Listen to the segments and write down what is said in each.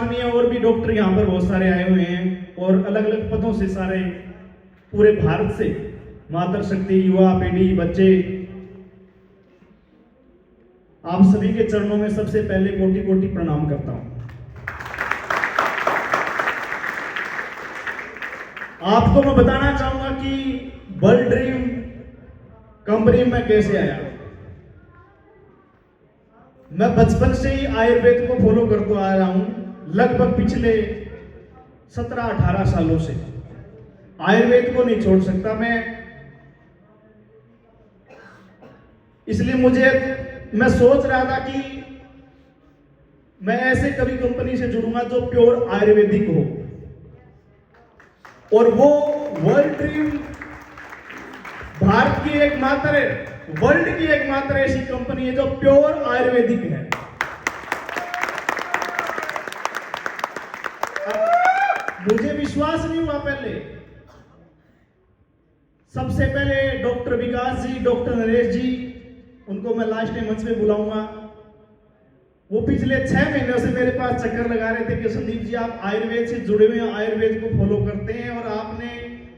माननीय और भी डॉक्टर यहाँ पर बहुत सारे आए हुए हैं और अलग अलग पदों से सारे पूरे भारत से, मातृशक्ति, युवा पीढ़ी, बच्चे, आप सभी के चरणों में सबसे पहले कोटि कोटि प्रणाम करता हूं। आपको मैं बताना चाहूंगा कि वर्ल्ड ड्रीम कंपनी में कैसे आया। मैं बचपन से ही आयुर्वेद को फॉलो करता आ रहा हूं, लगभग पिछले 17-18 सालों से आयुर्वेद को नहीं छोड़ सकता मैं। इसलिए मैं सोच रहा था कि मैं ऐसे कभी कंपनी से जुड़ूंगा जो प्योर आयुर्वेदिक हो, और वो वर्ल्ड ड्रीम भारत की एकमात्र, वर्ल्ड की एकमात्र ऐसी कंपनी है जो प्योर आयुर्वेदिक है। मुझे विश्वास नहीं हुआ पहले। सबसे पहले डॉक्टर विकास जी, डॉक्टर नरेश जी, उनको मैं लास्ट टाइम मंच पे बुलाऊंगा। वो पिछले 6 महीनों से मेरे पास चक्कर लगा रहे थे कि संदीप जी आप आयुर्वेद से जुड़े हुए हैं, आयुर्वेद को फॉलो करते हैं और आपने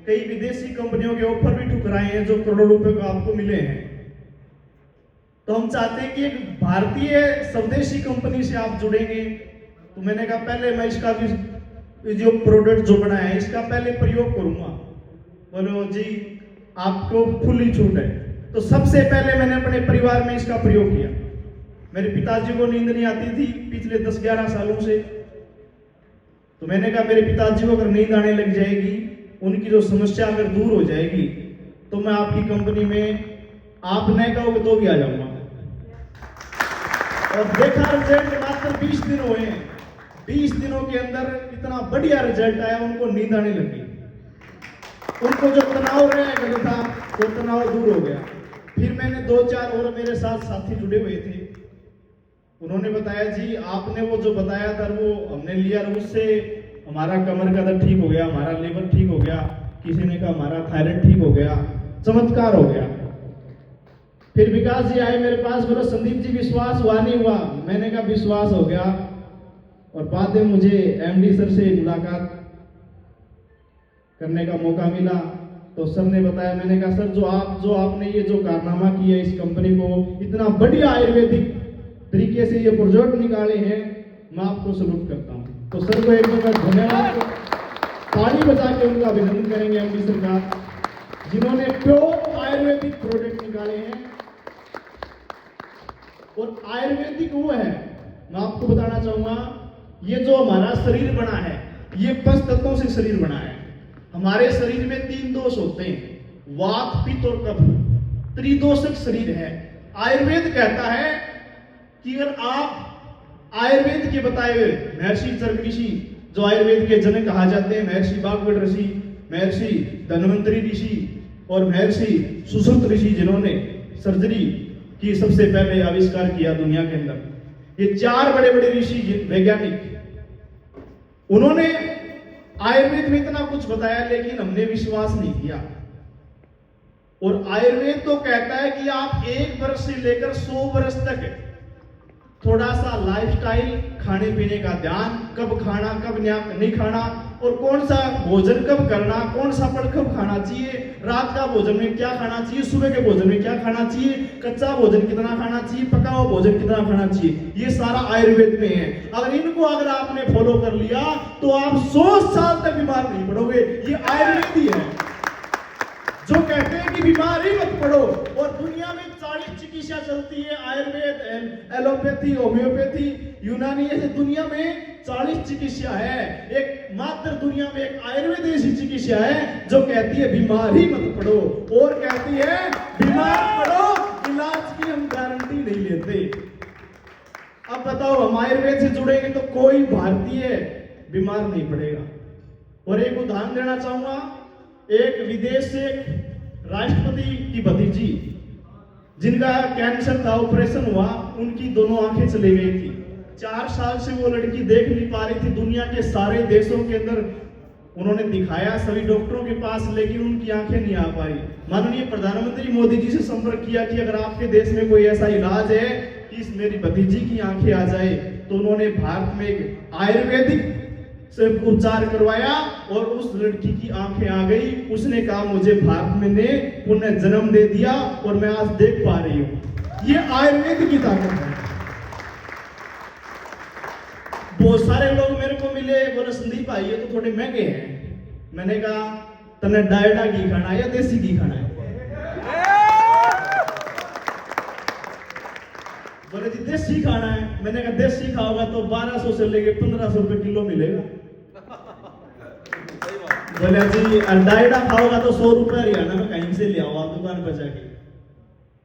कई विदेशी कंपनियों के ऑफर भी ठुकराए हैं जो करोड़ों रुपए को आपको मिले हैं। तो हम चाहते हैं कि एक भारतीय स्वदेशी कंपनी से आप जुड़ेंगे। तो मैंने कहा पहले मैं इसका भी जो प्रोडक्ट जो बनाया है इसका पहले प्रयोग करूंगा। बोलो जी आपको फुल्ली छूट है। तो सबसे पहले मैंने अपने परिवार में इसका प्रयोग किया। मेरे पिताजी को नींद नहीं आती थी पिछले 10-11 सालों से। तो मैंने कहा मेरे पिताजी को अगर नींद आने लग जाएगी, उनकी जो समस्या अगर दूर हो जाएगी, तो मैं आपकी कंपनी में आप नहीं कहोगे तो भी आ जाऊंगा। और देखा रिजल्ट मात्र 20 दिन हुए हैं। 20 दिनों के अंदर इतना बढ़िया रिजल्ट आया, उनको नींद आने लगी। उनको जो तनाव रह था वो तनाव दूर हो गया। फिर मैंने 2-4 और मेरे साथ साथी जुड़े हुए थे, उन्होंने बताया जी आपने वो जो बताया था वो हमने लिया, उससे हमारा कमर का दर्द ठीक हो गया, हमारा लीवर ठीक हो गया, किसी ने कहा हमारा थायराइड ठीक हो गया, चमत्कार हो गया। फिर विकास जी आए मेरे पास, बोला संदीप जी विश्वास हुआ नहीं हुआ? मैंने कहा विश्वास हो गया। और बाद में मुझे एमडी सर से मुलाकात करने का मौका मिला। तो सर ने बताया, मैंने कहा सर जो आपने ये जो कारनामा किया इस कंपनी को, इतना बढ़िया आयुर्वेदिक तरीके से ये प्रोजेक्ट निकाले हैं, मैं आपको सलूट करता हूं। तो सर को एक बार धन्यवाद, ताली बजा के उनका अभिनंदन करेंगे एमडी सर का, जिन्होंने प्योर आयुर्वेदिक प्रोडक्ट निकाले हैं। और आयुर्वेदिक वो है, मैं आपको बताना चाहूंगा, ये जो हमारा शरीर बना है ये 5 तत्वों से शरीर बना है। हमारे शरीर में 3 दोष होते हैं, वात, पित्त और कफ, त्रिदोषक शरीर है। आयुर्वेद कहता है कि अगर आप आयुर्वेद के बताए हुए महर्षि चरक ऋषि, जो आयुर्वेद के जनक कहा जाते हैं, महर्षि भागवत ऋषि, महर्षि धन्वंतरी ऋषि और महर्षि सुश्रुत ऋषि, जिन्होंने सर्जरी की सबसे पहले आविष्कार किया दुनिया के अंदर, ये 4 बड़े बड़े ऋषि वैज्ञानिक, उन्होंने आयुर्वेद में इतना कुछ बताया, लेकिन हमने विश्वास नहीं किया। और आयुर्वेद तो कहता है कि आप 1 वर्ष से लेकर 100 वर्ष तक थोड़ा सा लाइफस्टाइल, खाने पीने का ध्यान, कब खाना कब नहीं खाना, और कौन सा भोजन कब करना, कौन सा फल कब खाना चाहिए, रात का भोजन में क्या खाना चाहिए, सुबह के भोजन में क्या खाना चाहिए, कच्चा भोजन कितना खाना चाहिए, पका हुआ भोजन कितना खाना चाहिए, ये सारा आयुर्वेद में है। अगर आपने फॉलो कर लिया तो आप 100 साल तक बीमार नहीं पड़ोगे। ये आयुर्वेद ही है जो कहते हैं कि बीमार ही मत पड़ो। और दुनिया में 40 चिकित्सा चलती है, आयुर्वेद, एलोपैथी, होम्योपैथी, यूनानी, ऐसे दुनिया में 40 चिकित्सा है। एक मात्र दुनिया में एक आयुर्वेद ऐसी चिकित्सा है जो कहती है बीमार ही मत पड़ो, और कहती है बीमार पड़ो इलाज की हम गारंटी नहीं लेते। अब बताओ, हम आयुर्वेद से जुड़ेंगे तो कोई भारतीय बीमार नहीं पड़ेगा। और एक उदाहरण देना चाहूंगा, एक विदेश से राष्ट्रपति की भतीजी, जिनका कैंसर था, ऑपरेशन हुआ, उनकी दोनों आंखें चली गई थी। 4 साल से वो लड़की देख नहीं पा रही थी। दुनिया के सारे देशों के अंदर उन्होंने दिखाया सभी डॉक्टरों के पास, लेकिन उनकी आंखें नहीं आ पाई। माननीय प्रधानमंत्री मोदी जी से संपर्क किया कि अगर आपके देश में कोई ऐसा इलाज है कि इस मेरी भतीजी की आंखें आ जाए, तो उन्होंने भारत में एक आयुर्वेदिक से उपचार करवाया और उस लड़की की आंखें आ गई। उसने कहा मुझे भारत में ने पुनः जन्म दे दिया और मैं आज देख पा रही हूं। ये आयुर्वेद की ताकत है। बहुत सारे लोग मेरे को मिले, बोले संदीप भाई ये तो थोड़े महंगे हैं। मैंने कहा तने डायडा घी खाना है या देसी घी खाना है? बोले जी देसी खाना है। मैंने कहा देसी खाओगा तो 1200 से लेके 1500 रुपए किलो मिलेगा। बोले जी डायडा खाओगा तो 100 रुपए हरियाणा में कहीं से ले आओ आप दुकान पर जाके।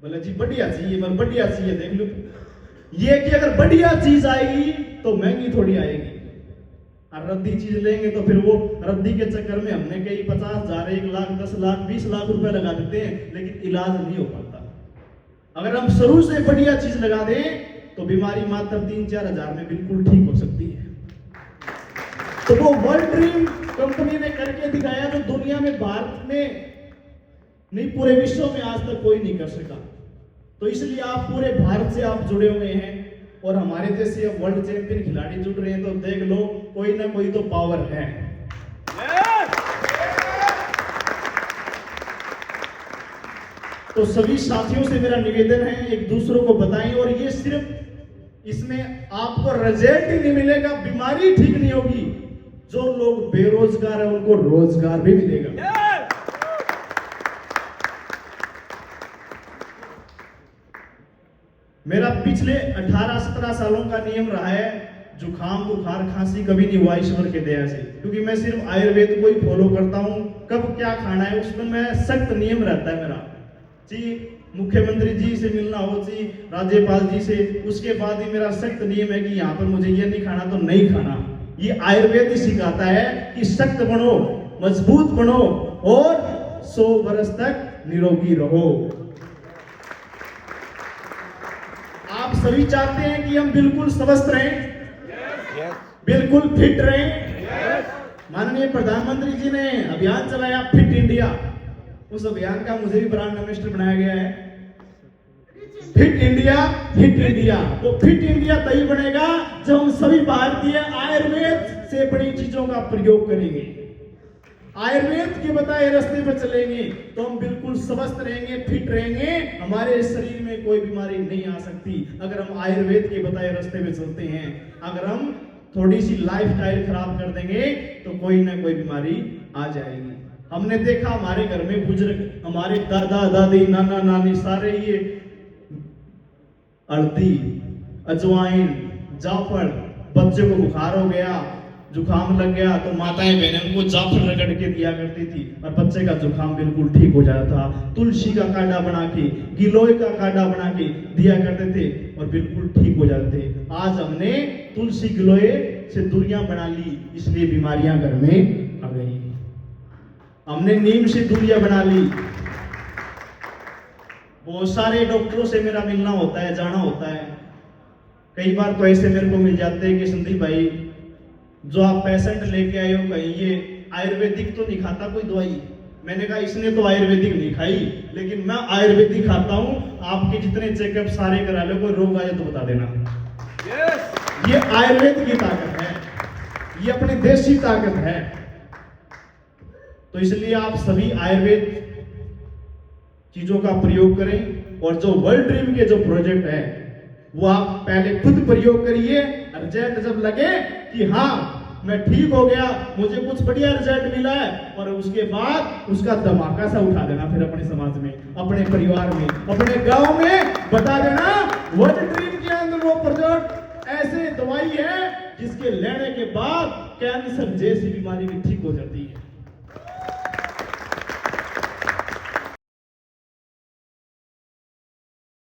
बोले जी बढ़िया चाहिए, मैं बढ़िया चाहिए देख लो। ये कि अगर बढ़िया चीज आएगी तो महंगी थोड़ी आएगी, और रद्दी चीज लेंगे तो फिर वो रद्दी के चक्कर में हमने कई 50,000, 1 लाख, 10 लाख, 20 लाख रुपए लगा देते हैं, लेकिन इलाज नहीं हो पाता। अगर हम शुरू से बढ़िया चीज लगा दें तो बीमारी मात्र 3-4 हजार में बिल्कुल ठीक हो सकती है। तो वो वर्ल्ड ड्रीम कंपनी ने करके दिखाया जो दुनिया में, भारत में नहीं पूरे विश्व में आज तक कोई नहीं कर सका। तो इसलिए आप पूरे भारत से आप जुड़े हुए हैं और हमारे जैसे अब वर्ल्ड चैंपियन खिलाड़ी जुड़ रहे हैं, तो देख लो कोई ना कोई तो पावर है। तो सभी साथियों से मेरा निवेदन है एक दूसरों को बताएं, और ये सिर्फ इसमें आपको रिजल्ट ही नहीं मिलेगा, बीमारी ठीक नहीं होगी, जो लोग बेरोजगार है उनको रोजगार भी मिलेगा। मेरा पिछले 18-17 सालों का नियम रहा है, जुकाम बुखार खांसी कभी नहीं हुआ ईश्वर के दया से, क्योंकि मैं सिर्फ आयुर्वेद को ही फॉलो करता हूं। कब क्या खाना है उसमें मैं सख्त नियम रहता है मेरा जी। मुख्यमंत्री जी से मिलना हो जी, राज्यपाल जी से, उसके बाद ही मेरा सख्त नियम है कि यहाँ पर मुझे ये नहीं खाना तो नहीं खाना। ये आयुर्वेद ही सिखाता है कि सख्त बनो, मजबूत बनो और 100 वर्ष तक निरोगी रहो। आप सभी चाहते हैं कि हम बिल्कुल स्वस्थ रहें, बिल्कुल फिट रहें। माननीय प्रधानमंत्री जी ने अभियान चलाया फिट इंडिया, उस अभियान का मुझे भी ब्रांड एम्बेसडर बनाया गया है। Fit India, fit India. वो फिट इंडिया तभी बनेगा जब हम सभी भारतीय आयुर्वेद से बड़ी चीजों का प्रयोग करेंगे, आयुर्वेद के बताए रास्ते पर चलेंगे, तो हम बिल्कुल स्वस्थ रहेंगे, फिट रहेंगे, हमारे शरीर में कोई बीमारी नहीं आ सकती अगर हम आयुर्वेद के बताए रास्ते पे चलते हैं। अगर हम थोड़ी सी लाइफस्टाइल खराब कर देंगे तो कोई ना कोई बीमारी आ जाएगी। हमने देखा हमारे घर में बुजुर्ग, हमारे दादा दादी, नाना नानी सारे ये हल्दी, अजवाइन, जाफर, बच्चे को बुखार हो गया, जुकाम लग गया तो माताएं बहनें उनको जाफर रगड़ के दिया करती थी और बच्चे का जुकाम बिल्कुल ठीक हो जाता था। तुलसी का काढ़ा बना के, गिलोय का काढ़ा बना के दिया करते थे और बिल्कुल ठीक हो जाते थे। आज हमने तुलसी गिलोय से दूरियां बना ली, इसलिए बीमारियां घर में आ गई। हमने नीम से दूरियां बना ली। बहुत सारे डॉक्टरों से मेरा मिलना होता है, जाना होता है। कई बार तो ऐसे मेरे को मिल जाते हैं कि संदीप भाई जो आप पेशेंट लेके आए हो कहीं ये आयुर्वेदिक तो नहीं खाता कोई दवाई? मैंने कहा इसने तो आयुर्वेदिक नहीं खाई, लेकिन मैं आयुर्वेदिक खाता हूं। आपके जितने चेकअप सारे करा लो, कोई रोग आए तो बता देना। ये आयुर्वेद की ताकत है, ये अपनी देसी ताकत है। तो इसलिए आप सभी आयुर्वेद चीजों का प्रयोग करें, और जो वर्ल्ड ड्रीम के जो प्रोजेक्ट है वो आप पहले खुद प्रयोग करिए। रिजल्ट जब लगे कि हाँ मैं ठीक हो गया, मुझे कुछ बढ़िया रिजल्ट मिला है, और उसके बाद उसका धमाका सा उठा देना, फिर अपने समाज में, अपने परिवार में, अपने गांव में बता देना वर्ल्ड ड्रीम के अंदर वो प्रोजेक्ट ऐसे दवाई है जिसके लेने के बाद कैंसर जैसी बीमारी भी ठीक हो जाती है।